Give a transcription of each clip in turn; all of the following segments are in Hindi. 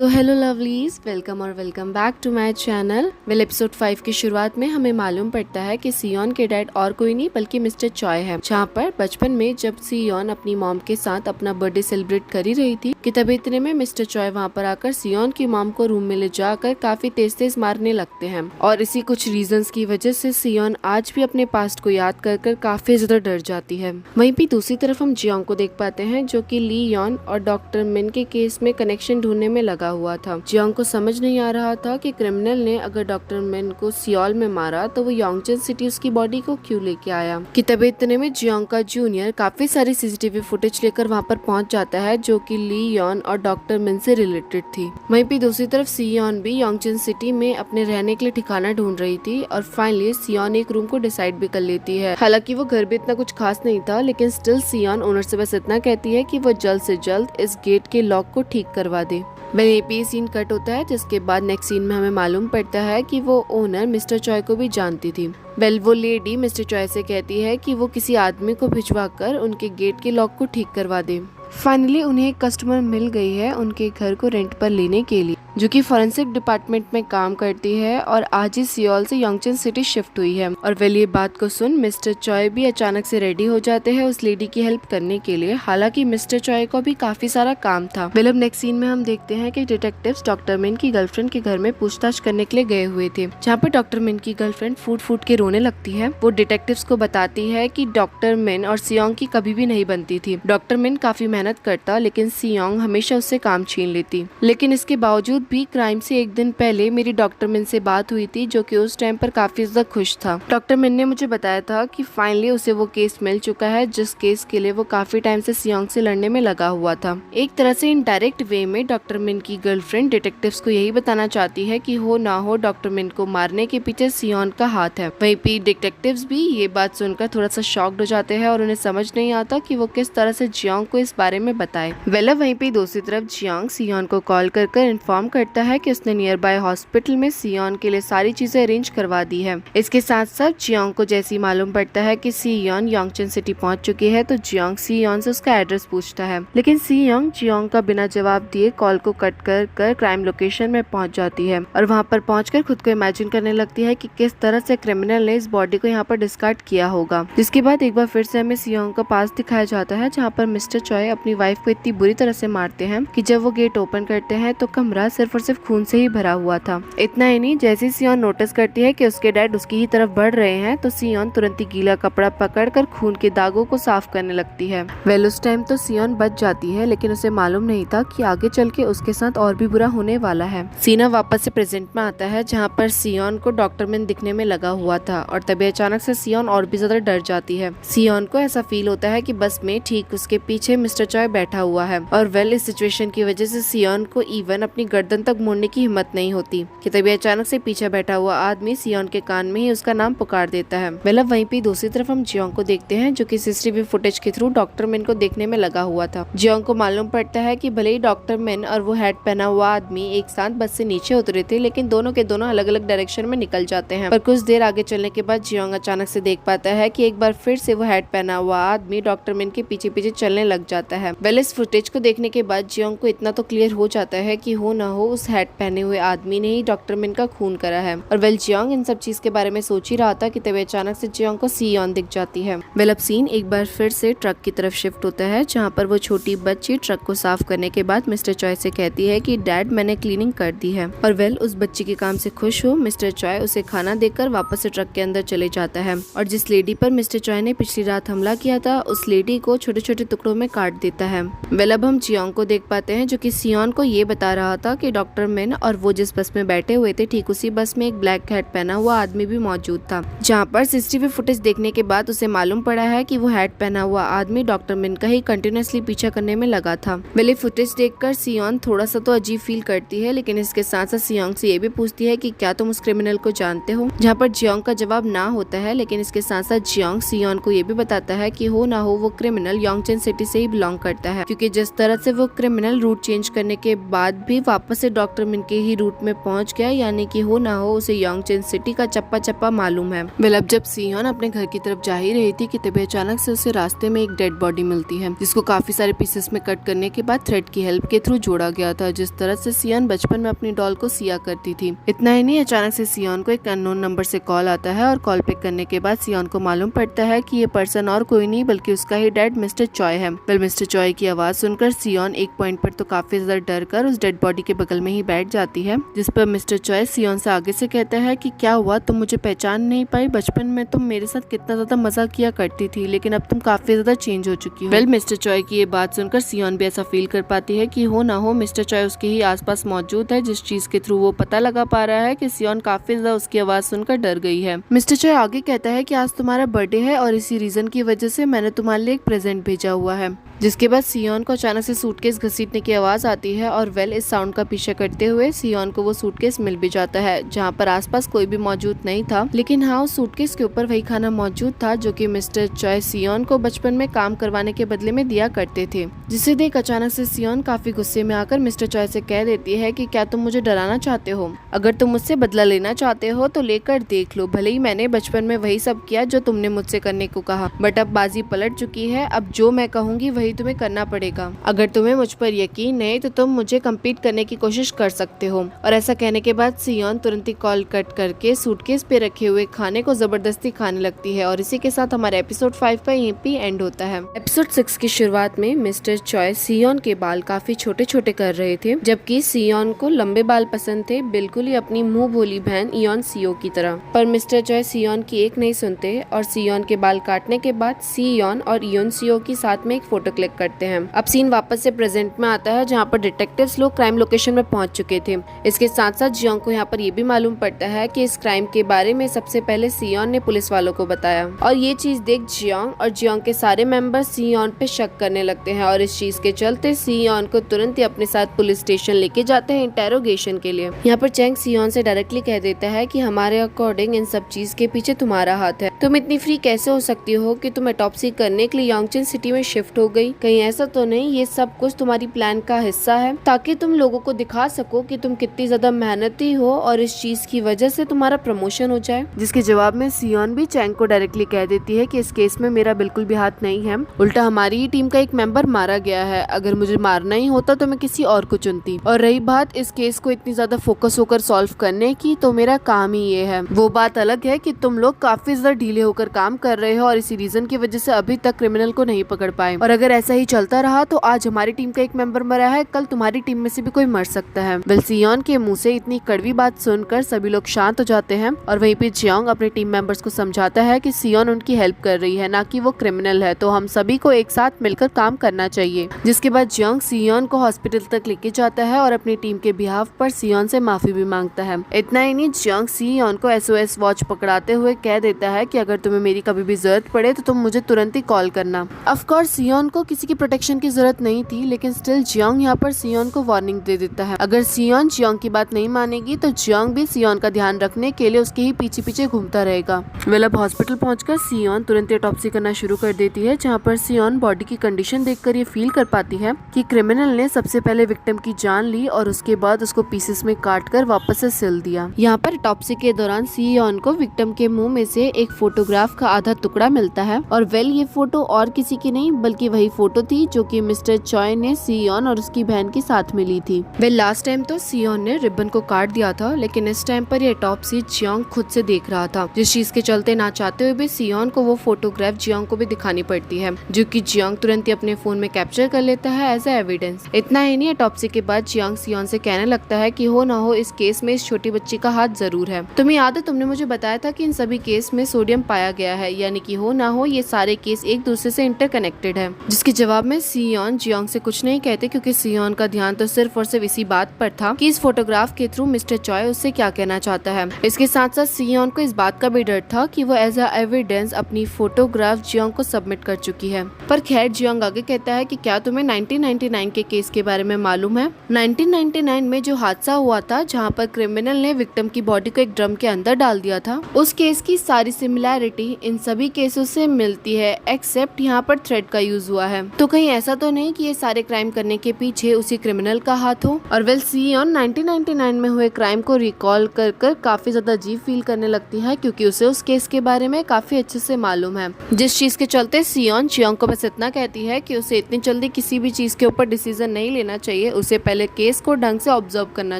तो hello lovelies, welcome back to my channel. Episode 5 की शुरुआत में हमें मालूम पड़ता है कि सियोन के डैड और कोई नहीं बल्कि मिस्टर चॉय है। जहाँ पर बचपन में जब सियोन अपनी मॉम के साथ अपना बर्थडे सेलिब्रेट कर ही रही थी कि तभी इतने में मिस्टर चॉय वहाँ पर आकर सियोन की मॉम को रूम में ले जाकर काफी तेज तेज मारने लगते हैं। और इसी कुछ रीजंस की वजह से सियोन आज भी अपने पास्ट को याद कर कर काफी ज्यादा डर जाती है। वहीं भी दूसरी तरफ हम जियोंग को देख पाते हैं जो कि ली यॉन और डॉक्टर मिन के केस में कनेक्शन ढूंढने में लगा हुआ था। जियोंग को समझ नहीं आ रहा था कि क्रिमिनल ने अगर डॉक्टर मिन को सियोल में मारा तो वो योंगचन सिटी उसकी बॉडी को क्यों लेके आया। कि तभी इतने में जियोंग का जूनियर काफी सारी सीसीटीवी फुटेज लेकर वहाँ पर पहुंच जाता है जो कि ली यॉन और डॉक्टर मिन से रिलेटेड थी। वहीं पे दूसरी तरफ सियोन भी योंगचन सिटी में अपने रहने के लिए ठिकाना ढूंढ रही थी और फाइनली सियोन एक रूम को डिसाइड भी कर लेती है। हालांकि वो घर भी इतना कुछ खास नहीं था, लेकिन स्टिल सियोन ओनर से बस इतना कहती है कि वो जल्द से जल्द इस गेट के लॉक को ठीक करवा दे। वहीं पे सीन कट होता है जिसके बाद नेक्स्ट सीन में हमें मालूम पड़ता है कि वो ओनर मिस्टर चॉय को भी जानती थी। वो लेडी मिस्टर चॉय से कहती है कि वो किसी आदमी को भिजवा कर उनके गेट के लॉक को ठीक करवा दे। फाइनली उन्हें एक कस्टमर मिल गई है उनके घर को रेंट पर लेने के लिए, जो कि फॉरेंसिक डिपार्टमेंट में काम करती है और आज ही सियोल से योंगचन सिटी शिफ्ट हुई है। और ये बात को सुन मिस्टर चॉय भी अचानक से रेडी हो जाते हैं उस लेडी की हेल्प करने के लिए। हालांकि मिस्टर चॉय को भी काफी सारा काम था। अब नेक्स्ट सीन में हम देखते हैं कि डिटेक्टिव्स डॉक्टर मिन की गर्लफ्रेंड के घर में पूछताछ करने के लिए गए हुए थे, जहाँ पर डॉक्टर मिन की गर्लफ्रेंड फूट फूट के रोने लगती है। वो डिटेक्टिव्स को बताती है कि डॉक्टर मिन और सियोंग की कभी भी नहीं बनती थी। डॉक्टर मिन काफी मेहनत करता लेकिन सियोंग हमेशा उससे काम छीन लेती। लेकिन इसके बावजूद भी क्राइम से एक दिन पहले मेरी डॉक्टर मिन से बात हुई थी जो कि उस टाइम पर काफी ज्यादा खुश था। डॉक्टर मिन ने मुझे बताया था कि फाइनली उसे वो केस मिल चुका है जिस केस के लिए वो काफी टाइम से सियोंग से लड़ने में लगा हुआ था। एक तरह से इनडायरेक्ट वे में डॉक्टर मिन की गर्लफ्रेंड डिटेक्टिव्स को यही बताना चाहती है कि हो ना हो डॉक्टर मिन को मारने के पीछे सियोन का हाथ है। वहीं पे डिटेक्टिव्स भी ये बात सुनकर थोड़ा सा शॉक्ड हो जाते हैं और उन्हें समझ नहीं आता कि वो किस तरह से जियोंग को इस बारे में बताए। वहीं पे दूसरी तरफ जियोंग सियोन को कॉल कर इन्फॉर्म करता है कि उसने नियर बाय हॉस्पिटल में सियोन के लिए सारी चीजें अरेंज करवा दी है। इसके साथ साथ जियोंग को जैसे ही मालूम पड़ता है कि सियोन योंगचन सिटी पहुंच चुकी है तो जियोंग सियोन से उसका एड्रेस पूछता है, लेकिन सियोंग जियोंग का बिना जवाब दिए कॉल को कट कर क्राइम लोकेशन में पहुंच जाती है और वहां पर पहुंचकर खुद को इमेजिन करने लगती है कि किस तरह से क्रिमिनल ने इस बॉडी को यहाँ पर डिस्कार्ड किया होगा। जिसके बाद एक बार फिर से हमें सियोंग का पास दिखाया जाता है जहाँ पर मिस्टर चॉय अपनी वाइफ को इतनी बुरी तरह से मारते हैं कि जब वो गेट ओपन करते हैं तो कमरा सिर्फ और सिर्फ खून से ही भरा हुआ था। इतना ही नहीं, जैसे सियोन नोटिस करती है कि उसके डैड उसकी ही तरफ बढ़ रहे हैं तो सियोन तुरंत ही गीला कपड़ा पकड़कर खून के दागों को साफ करने लगती है। उस टाइम तो सियोन बच जाती है लेकिन उसे मालूम नहीं था कि आगे चल के उसके साथ और भी बुरा होने वाला है। सीना वापस से प्रेजेंट में आता है जहाँ पर सियोन को डॉक्टर मिन दिखने में लगा हुआ था और तभी अचानक से सियोन और भी ज्यादा डर जाती है। सियोन को ऐसा फील होता है कि बस में ठीक उसके पीछे मिस्टर चॉय बैठा हुआ है और इस सिचुएशन की वजह से सियोन को इवन अपनी गर्दन तक मोड़ने की हिम्मत नहीं होती कि तभी अचानक से पीछे बैठा हुआ आदमी सियोन के कान में ही उसका नाम पुकार देता है। वहीं पे दूसरी तरफ हम जियोंग को देखते हैं जो कि सीसीटीवी फुटेज के थ्रू डॉक्टर मिन को देखने में लगा हुआ था। जियोंग को मालूम पड़ता है कि भले ही डॉक्टर मिन और वो हैट पहना हुआ आदमी एक साथ बस से नीचे उतरे थे लेकिन दोनों के दोनों अलग अलग डायरेक्शन में निकल जाते हैं। पर कुछ देर आगे चलने के बाद जियोंग अचानक से देख पाता है कि एक बार फिर से वो हैट पहना हुआ आदमी डॉक्टर मिन के पीछे पीछे चलने लग जाता है। इस फुटेज को देखने के बाद जियोंग को इतना तो क्लियर हो जाता है कि हो ना हो उस हैट पहने हुए आदमी ने ही डॉक्टर मिन का खून करा है। और जियोंग इन सब चीज के बारे में सोच ही रहा था कि तभी अचानक से जियोंग को सियोन दिख जाती है। अब सीन एक बार फिर से ट्रक की तरफ शिफ्ट होता है जहाँ पर वो छोटी बच्ची ट्रक को साफ करने के बाद मिस्टर चॉय से कहती है कि डैड मैंने क्लीनिंग कर दी है। और उस बच्ची के काम से खुश हो मिस्टर चॉय उसे खाना देकर वापस से ट्रक के अंदर चले जाता है और जिस लेडी पर मिस्टर चॉय ने पिछली रात हमला किया था उस लेडी को छोटे छोटे टुकड़ों में काट देता है। अब हम जियोंग को देख पाते हैं जो कि सियोन को ये बता रहा था कि डॉक्टर मिन और वो जिस बस में बैठे हुए थे ठीक उसी बस में एक ब्लैक हैट पहना हुआ आदमी भी मौजूद था। जहाँ पर सीसीटीवी फुटेज देखने के बाद उसे मालूम पड़ा है कि वो हैट पहना हुआ आदमी डॉक्टर मिन का ही कंटिन्यूअसली पीछा करने में लगा था। फुटेज देखकर सियोन थोड़ा सा तो अजीब फील करती है लेकिन इसके साथ साथ सियोंग से ये भी पूछती है कि क्या तुम उस क्रिमिनल को जानते हो, जहाँ पर जियोंग का जवाब ना होता है। लेकिन इसके साथ साथ जियोंग सियोन को ये भी बताता है कि हो ना हो वो क्रिमिनल योंगचन सिटी से ही बिलोंग करता है, क्योंकि जिस तरह से वो क्रिमिनल रूट चेंज करने के बाद भी वापस वापस से डॉक्टर मिन के ही रूट में पहुंच गया, यानी कि हो ना हो उसे यांगचेन सिटी का चप्पा चप्पा मालूम है। अब जब सियोन अपने घर की तरफ जा ही रही थी कि तभी अचानक से उसे रास्ते में एक डेड बॉडी मिलती है, जिसको काफी सारे पीसेस में कट करने के बाद थ्रेड की हेल्प के थ्रू जोड़ा गया था, जिस तरह से सियोन बचपन में अपनी डॉल को सिया करती थी। इतना ही नहीं, अचानक से सियोन को एक अननोन नंबर से कॉल आता है और कॉल पिक करने के बाद सियोन को मालूम पड़ता है कि ये पर्सन और कोई नहीं बल्कि उसका ही डैड मिस्टर चॉय है। मिस्टर चॉय की आवाज सुनकर सियोन एक पॉइंट पर तो काफी ज्यादा डर कर उस डेड बॉडी के बगल में ही बैठ जाती है, जिस पर मिस्टर चॉय सियोन से आगे से कहता है कि क्या हुआ, तुम मुझे पहचान नहीं पाई? बचपन में तुम मेरे साथ कितना ज्यादा मजा किया करती थी, लेकिन अब तुम काफी ज्यादा चेंज हो चुकी हो। मिस्टर चॉय की ये बात सुनकर सियोन भी ऐसा फील कर पाती है कि हो ना हो मिस्टर चॉय उसके ही आसपास मौजूद है, जिस चीज के थ्रू वो पता लगा पा रहा है कि सियोन काफी ज्यादा उसकी आवाज सुनकर डर गई है। मिस्टर चॉय आगे कहता है कि आज तुम्हारा बर्थडे है और इसी रीजन की वजह से मैंने तुम्हारे लिए एक प्रेजेंट भेजा हुआ है। जिसके बाद सियोन को अचानक से सूटकेस घसीटने की आवाज आती है और इस साउंड का पीछा करते हुए सियोन को वो सूटकेस मिल भी जाता है, जहाँ पर आसपास कोई भी मौजूद नहीं था, लेकिन हाँ उस सूटकेस के ऊपर वही खाना मौजूद था जो कि मिस्टर चॉय सियोन को बचपन में काम करवाने के बदले में दिया करते थे। जिसे देख अचानक से सियोन काफी गुस्से में आकर मिस्टर चॉय से कह देती है कि क्या तुम मुझे डराना चाहते हो? अगर तुम मुझसे बदला लेना चाहते हो तो लेकर देख लो, भले ही मैंने बचपन में वही सब किया जो तुमने मुझसे करने को कहा, बट अब बाजी पलट चुकी है, अब जो मैं कहूँगी वही तुम्हें करना पड़ेगा। अगर तुम्हें मुझ पर यकीन नहीं तो तुम मुझे कम्पीट करने की कोशिश कर सकते हो। और ऐसा कहने के बाद सियोन तुरंत ही कॉल कट करके सूटकेस पे रखे हुए खाने को जबरदस्ती खाने लगती है और इसी के साथ हमारा एपिसोड 5 का यहीं पे एंड होता है। एपिसोड 6 की शुरुआत में मिस्टर चॉय सियोन के बाल काफी छोटे छोटे कर रहे थे, जबकि सियोन को लंबे बाल पसंद थे, बिल्कुल ही अपनी मुंह बोली बहन इयोन सियो की तरह। पर मिस्टर चॉय सियोन की एक नहीं सुनते और सियोन के बाल काटने के बाद सियोन और इयोन सियो की साथ में एक फोटो क्लिक करते हैं। अब सीन वापस से प्रेजेंट में आता है, जहाँ पर डिटेक्टिव्स लोग क्राइम लोकेशन में पहुंच चुके थे। इसके साथ साथ जियोंग को यहाँ पर ये भी मालूम पड़ता है कि इस क्राइम के बारे में सबसे पहले सियोन ने पुलिस वालों को बताया और ये चीज देख जियोंग और जियोंग के सारे मेंबर सियोन पे शक करने लगते हैं और इस चीज के चलते सियोन को तुरंत ही अपने साथ पुलिस स्टेशन लेके जाते हैं इंटेरोगेशन के लिए। यहाँ पर चैंग सियोन से डायरेक्टली कह देता है कि हमारे अकॉर्डिंग इन सब चीज के पीछे तुम्हारा हाथ है। तुम इतनी फ्री कैसे हो सकती हो कि तुम ऑटोप्सी करने के लिए यांगचेन सिटी में शिफ्ट हो गई? कहीं ऐसा तो नहीं ये सब कुछ तुम्हारी प्लान का हिस्सा है ताकि तुम लोगों को दिखा सको कि तुम कितनी ज्यादा मेहनती हो और इस चीज की वजह से तुम्हारा प्रमोशन हो जाए? जिसके जवाब में सियोन भी चैंग को डायरेक्टली कह देती है कि इस केस में मेरा बिल्कुल भी हाथ नहीं है, उल्टा हमारी ही टीम का एक मेंबर मारा गया है। अगर मुझे मारना ही होता तो मैं किसी और को चुनती। और रही बात इस केस को इतनी ज्यादा फोकस होकर सॉल्व करने की, तो मेरा काम ही ये है। वो बात अलग है कि तुम लोग काफी ज्यादा ढीले होकर काम कर रहे हो और इसी रीजन की वजह से अभी तक क्रिमिनल को नहीं पकड़ पाए। और अगर ऐसा ही चलता रहा तो आज हमारी टीम का एक मेंबर मरा है, कल तुम्हारी टीम में से भी कोई मर सकता है। सियोन के मुंह से इतनी कड़वी बात सुनकर सभी लोग शांत हो जाते हैं और वहीं पे जियोंग अपने टीम मेंबर्स को समझाता है कि सियोन उनकी हेल्प कर रही है, ना कि वो क्रिमिनल है, तो हम सभी को एक साथ मिलकर काम करना चाहिए। जिसके बाद जियोंग सियोन को हॉस्पिटल तक लेके जाता है और अपनी टीम के बिहाफ पर सियोन से माफी भी मांगता है। इतना ही नहीं, जियोंग सियोन को SOS वॉच पकड़ाते हुए कह देता है कि अगर तुम्हें मेरी कभी भी जरूरत पड़े तो तुम मुझे तुरंत ही कॉल करना। ऑफ कोर्स सियोन को किसी की प्रोटेक्शन की जरूरत नहीं थी, लेकिन स्टिल जियोंग यहाँ पर सियोन को वार्निंग दे देता है। अगर सियोन जियोंग की बात नहीं मानेगी तो जियोंग भी सियोन का ध्यान रखने के लिए उसके ही पीछे पीछे घूमता रहेगा। अब हॉस्पिटल पहुंचकर सियोन तुरंत ऑटोप्सी करना शुरू कर देती है, जहाँ पर सियोन बॉडी की कंडीशन देखकर ये फील कर पाती है कि क्रिमिनल ने सबसे पहले विक्टिम की जान ली और उसके बाद उसको पीसेस में काट कर वापस से सिल दिया। यहाँ पर ऑटोप्सी के दौरान सियोन को विक्टिम के मुंह में से एक फोटोग्राफ का आधा टुकड़ा मिलता है और ये फोटो और किसी की नहीं बल्कि वही फोटो थी जो कि मिस्टर चॉय ने सियोन और उसकी बहन के साथ मिली थी। लास्ट टाइम तो सियोन ने रिबन को काट दिया था, लेकिन इस टाइम पर ये ऑटोप्सी जियोंग खुद से देख रहा था, जिस चीज के चलते ना चाहते हुए भी सियोन को वो फोटोग्राफ जियोंग को भी दिखानी पड़ती है, जो कि जियोंग तुरंत ही अपने फोन में कैप्चर कर लेता है एज ए एविडेंस। इतना ही नहीं, ऑटोप्सी के बाद जियोंग सियोन से कहने लगता है कि हो ना हो इस केस में इस छोटी बच्ची का हाथ जरूर है। तुम्हें याद है तुमने मुझे बताया था कि इन सभी केस में सोडियम पाया गया है, यानी कि हो ना हो ये सारे केस एक दूसरे से इंटरकनेक्टेड है। जिसके जवाब में सियोन जियोंग से कुछ नहीं कहते, क्योंकि सियोन का ध्यान तो सिर्फ और सिर्फ इसी बात पर था कि इस फोटोग्राफ के थ्रू मिस्टर चॉय उससे क्या कहना चाहता है। इसके साथ साथ सियोन को इस बात का भी डर था कि वो एज अ एविडेंस अपनी फोटोग्राफ जियोंग को सबमिट कर चुकी है। पर खैर जियोंग आगे कहता है कि क्या तुम्हें 1999 के केस के बारे में मालूम है? 1999 में जो हादसा हुआ था जहाँ पर क्रिमिनल ने विक्टिम की बॉडी को एक ड्रम के अंदर डाल दिया था, उस केस की सारी सिमिलैरिटी इन सभी केसों से मिलती है, एक्सेप्ट यहाँ पर थ्रेड का यूज हुआ है। तो कहीं ऐसा तो नहीं कि ये सारे क्राइम करने के पीछे उसी क्रिमिनल का हाथ हो? और वेल सियोन 1999 में हुए क्राइम को रिकॉल कर कर काफी ज्यादा अजीब फील करने लगती है, क्योंकि उसे उस केस के बारे में काफी अच्छे से मालूम है। जिस चीज के चलते सियोन चियोंग को बस इतना कहती है कि उसे इतनी जल्दी किसी भी चीज के ऊपर डिसीजन नहीं लेना चाहिए, उसे पहले केस को ढंग से ऑब्जर्व करना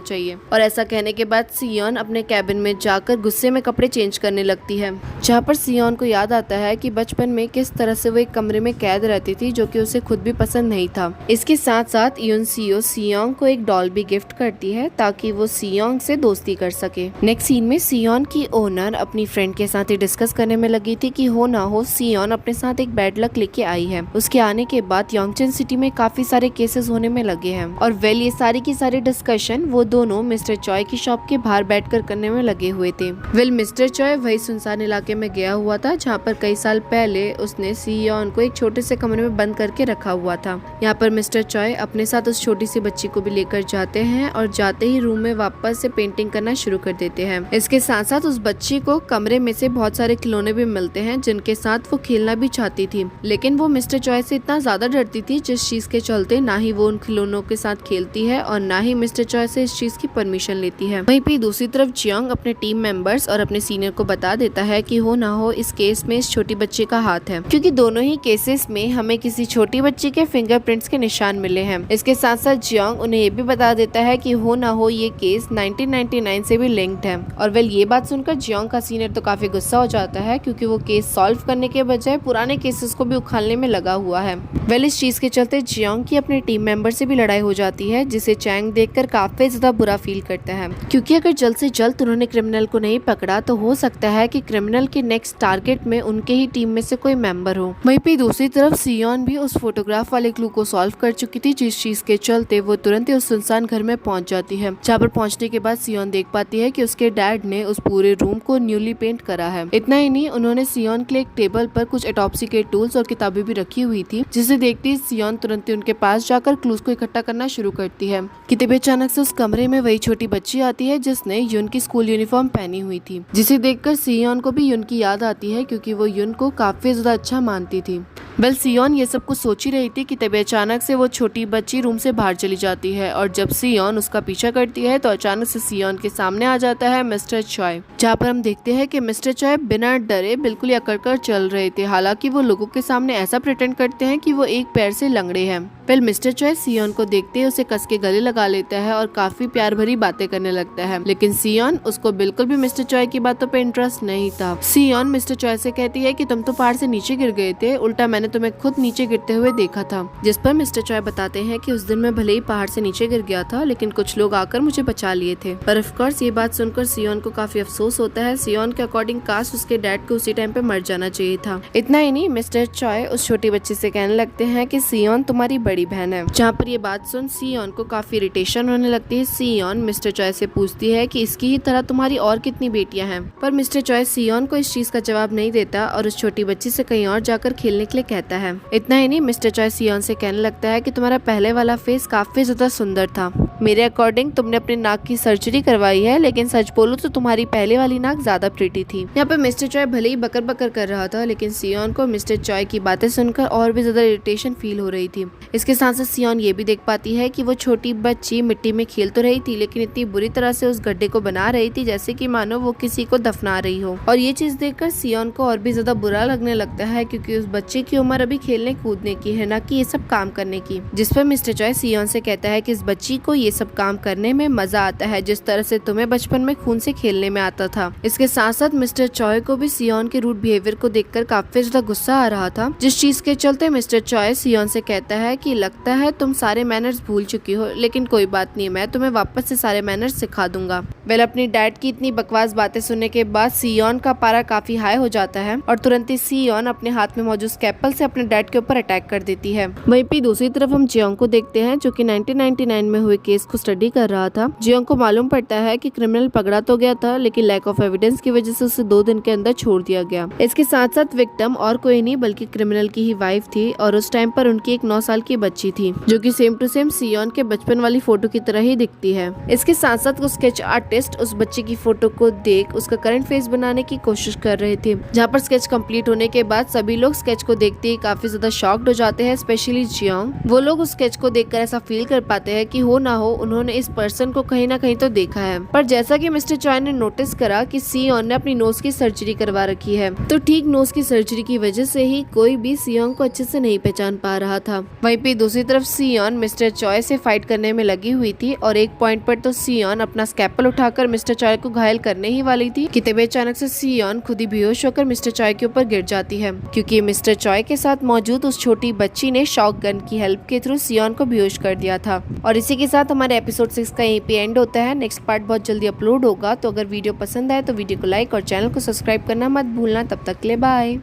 चाहिए। और ऐसा कहने के बाद सियोन अपने कैबिन में जाकर गुस्से में कपड़े चेंज करने लगती है, जहाँ पर सियोन को याद आता है कि बचपन में किस तरह से वो एक कमरे में कैद रहती थी, जो कि उसे खुद भी पसंद नहीं था। इसके साथ साथ यून सियो सियोंग को एक डॉल भी गिफ्ट करती है ताकि वो सियोंग से दोस्ती कर सके। नेक्स्ट सीन में सियोन की ओनर अपनी फ्रेंड के साथ ही डिस्कस करने में लगी थी कि हो ना हो सियोन अपने साथ एक बैड लक लेके आई है। उसके आने के बाद योंगचन सिटी में काफी सारे केसेस होने में लगे हैं। और वेल ये सारी की सारी डिस्कशन वो दोनों मिस्टर चॉय की शॉप के बाहर बैठकर करने में लगे हुए थे। वेल मिस्टर चॉय वही सुनसान इलाके में गया हुआ था जहाँ पर कई साल पहले उसने सियोन को एक छोटे से कमरे में बंद करके रखा हुआ था। यहाँ पर मिस्टर चॉय अपने साथ उस छोटी सी बच्ची को भी लेकर जाते हैं और जाते ही रूम में वापस से पेंटिंग करना शुरू कर देते हैं। इसके साथ साथ उस बच्ची को कमरे में से बहुत सारे खिलौने भी मिलते हैं जिनके साथ वो खेलना भी चाहती थी, लेकिन वो मिस्टर चॉय से इतना ज्यादा डरती थी जिस चीज के चलते ना ही वो उन खिलौनों के साथ खेलती है और ना ही मिस्टर चॉय से इस चीज की परमिशन लेती है। वहीं पे दूसरी तरफ जियोंग अपने टीम मेंबर्स और अपने सीनियर को बता देता है कि हो ना हो इस केस में इस छोटी बच्ची का हाथ है, क्योंकि दोनों ही केसेस में हमें किसी छोटी बच्ची के फिंगरप्रिंट्स के निशान मिले हैं। इसके साथ साथ जियोंग उन्हें ये भी बता देता है कि हो ना हो ये केस 1999 से भी लिंक्ड है। और वेल ये बात सुनकर जियोंग का सीनियर तो काफी गुस्सा हो जाता है, क्योंकि वो केस सॉल्व करने के बजाय पुराने केसेस को भी उखाड़ने में लगा हुआ है। वेल इस चीज के चलते जियोंग की अपने टीम मेंबर से भी लड़ाई हो जाती है, जिसे चैंग देखकर काफी ज्यादा बुरा फील करता है, क्योंकि अगर जल्द से जल्द उन्होंने क्रिमिनल को नहीं पकड़ा तो हो सकता है कि क्रिमिनल के नेक्स्ट टारगेट में उनके ही टीम में से कोई मेंबर हो। वहीं पे दूसरी तरफ सियोन भी उस फोटोग्राफ वाले क्लू को सॉल्व कर चुकी थी, जिस चीज के चलते वो तुरंत ही उस सुनसान घर में पहुंच जाती है। जहाँ पर पहुंचने के बाद सियोन देख पाती है कि उसके डैड ने उस पूरे रूम को न्यूली पेंट करा है। इतना ही नहीं, उन्होंने सियोन के लिए एक टेबल पर कुछ ऑटोप्सी के टूल्स और किताबें भी रखी हुई थी, जिसे देखते ही सियोन तुरंत ही उनके पास जाकर क्लूज को इकट्ठा करना शुरू करती है कि तभी अचानक से उस कमरे में वही छोटी बच्ची आती है जिसने युन की स्कूल यूनिफॉर्म पहनी हुई थी, जिसे देखकर सियोन को भी युन की याद आती है, क्योंकि वो युन को काफी ज्यादा अच्छा मानती थी। वेल सियोन ये सब कुछ सोच ही रही थी कि तभी अचानक से वो छोटी बच्ची रूम से बाहर चली जाती है और जब सियोन उसका पीछा करती है तो अचानक से सियोन के सामने आ जाता है मिस्टर चॉय, जहाँ पर हम देखते हैं कि मिस्टर चॉय बिना डरे बिल्कुल अकड़ कर चल रहे थे। हालांकि वो लोगों के सामने ऐसा प्रिटेंड करते हैं कि वो एक पैर से लंगड़े हैं। वेल मिस्टर चॉय सियोन को देखते ही उसे कस के गले लगा लेता है और काफी प्यार भरी बातें करने लगता है, लेकिन सियोन उसको बिल्कुल भी मिस्टर चॉय की बातों पे इंटरेस्ट नहीं था। सियोन मिस्टर चॉय से कहती है कि तुम तो पहाड़ से नीचे गिर गए थे, उल्टा मैंने तुम्हें खुद नीचे गिरते हुए देखा था। जिस पर मिस्टर चॉय बताते हैं कि उस दिन मैं भले ही पहाड़ से नीचे गिर गया था, लेकिन कुछ लोग आकर मुझे बचा लिए थे। पर ऑफ कोर्स ये बात सुनकर सियोन को काफी अफसोस होता है। सियोन के अकॉर्डिंग काश उसके डैड को उसी टाइम पे मर जाना चाहिए था। इतना ही नहीं, मिस्टर चॉय उस छोटी बच्ची से कहने लगते हैं कि सियोन तुम्हारी बड़ी बहन है। जहाँ पर ये बात सुन सियोन को काफी इरिटेशन होने लगती है। सियोन मिस्टर चॉय से पूछती है कि इसकी ही तरह तुम्हारी और कितनी बेटियां हैं, पर मिस्टर चॉय सियोन को इस चीज का जवाब नहीं देता और उस छोटी बच्ची से कहीं और जाकर खेलने के लिए कहता है। इतना ही नहीं, मिस्टर चॉय सियोन से कहने लगता है कि तुम्हारा पहले वाला फेस काफी ज्यादा सुंदर था। मेरे अकॉर्डिंग तुमने अपने नाक की सर्जरी करवाई है, लेकिन सच बोलो तो तुम्हारी पहले वाली नाक ज्यादा प्रीटी थी। यहाँ पे मिस्टर चॉय भले ही बकर बकर कर रहा था, लेकिन सियोन को मिस्टर चॉय की बातें सुनकर और भी ज्यादा इरिटेशन फील हो रही थी। इसके साथ साथ सियोन ये भी देख पाती है कि वो छोटी बच्ची मिट्टी में खेल तो रही थी, लेकिन इतनी बुरी तरह से उस गड्ढे को बना रही थी जैसे कि मानो वो किसी को दफना रही हो। और ये चीज देखकर सियोन को और भी ज्यादा बुरा लगने लगता है, क्योंकि उस बच्चे की उम्र अभी खेलने कूदने की है, ना कि ये सब काम करने की। जिस पर मिस्टर चॉय सियोन से कहता है कि इस बच्ची को ये सब काम करने में मजा आता है, जिस तरह से तुम्हें बचपन में खून से खेलने में आता था। इसके साथ साथ मिस्टर चॉय को भी सियोन के रूड बिहेवियर को देखकर काफी ज्यादा गुस्सा आ रहा था, जिस चीज के चलते मिस्टर चॉय सियोन से कहता है कि लगता है तुम सारे मैनर्स भूल चुकी हो, लेकिन कोई बात नहीं, मैं तुम्हें वापस से सारे मैनर्स सिखा दूंगा। वेल अपनी डैड की इतनी बकवास बातें सुनने के बाद सियोन का पारा काफी हाई हो जाता है और तुरंत ही सियोन अपने हाथ में मौजूद स्कैपल से अपने डैड के ऊपर अटैक कर देती है। वहीं पे दूसरी तरफ हम जियोंग को देखते हैं, जो कि 1999 में हुए केस को स्टडी कर रहा था। जियोंग को मालूम पड़ता है कि क्रिमिनल पकड़ा तो गया था, लेकिन लैक ऑफ एविडेंस की वजह से उसे 2 दिन के अंदर छोड़ दिया गया। इसके साथ साथ विक्टिम और कोई नहीं बल्कि क्रिमिनल की ही वाइफ थी और उस टाइम पर उनकी एक 9 साल की बच्ची थी, जो कि सेम टू सेम सियोन के बचपन वाली फोटो की तरह ही दिखती है। इसके साथ साथ वो स्केच आर्टिस्ट उस बच्चे की फोटो को देख उसका करंट फेस बनाने की कोशिश कर रहे थे। जहाँ पर स्केच कंप्लीट होने के बाद सभी लोग स्केच को देखते ही काफी ज्यादा शॉक्ड हो जाते हैं, स्पेशली जियोंग। वो लोग उस स्केच को देखकर ऐसा फील कर पाते हैं कि कि हो ना हो उन्होंने इस पर्सन को कहीं ना कहीं तो देखा है। पर जैसा कि मिस्टर चॉय ने नोटिस करा कि सियोन ने अपनी नोज की सर्जरी करवा रखी है, तो ठीक नोज की सर्जरी की वजह से ही कोई भी सियोन को अच्छे से नहीं पहचान पा रहा था। वहीं पे दूसरी तरफ सियोन मिस्टर चॉय से फाइट करने में लगी हुई थी और एक पॉइंट पर तो सियोन अपना स्कैपल उठाकर मिस्टर चॉय को घायल करने ही वाली थी कि तभी अचानक से सियोन खुद ही बेहोश होकर मिस्टर चॉय के ऊपर गिर जाती है, क्योंकि मिस्टर चॉय के साथ मौजूद उस छोटी बच्ची ने शॉक गन की हेल्प के थ्रू सियोन को बेहोश कर दिया था। और इसी के साथ हमारे एपिसोड 6 का यहीं पे एंड होता है। नेक्स्ट पार्ट बहुत जल्दी अपलोड होगा, तो अगर वीडियो पसंद आए तो वीडियो को लाइक और चैनल को सब्सक्राइब करना मत भूलना। तब तक के लिए बाय।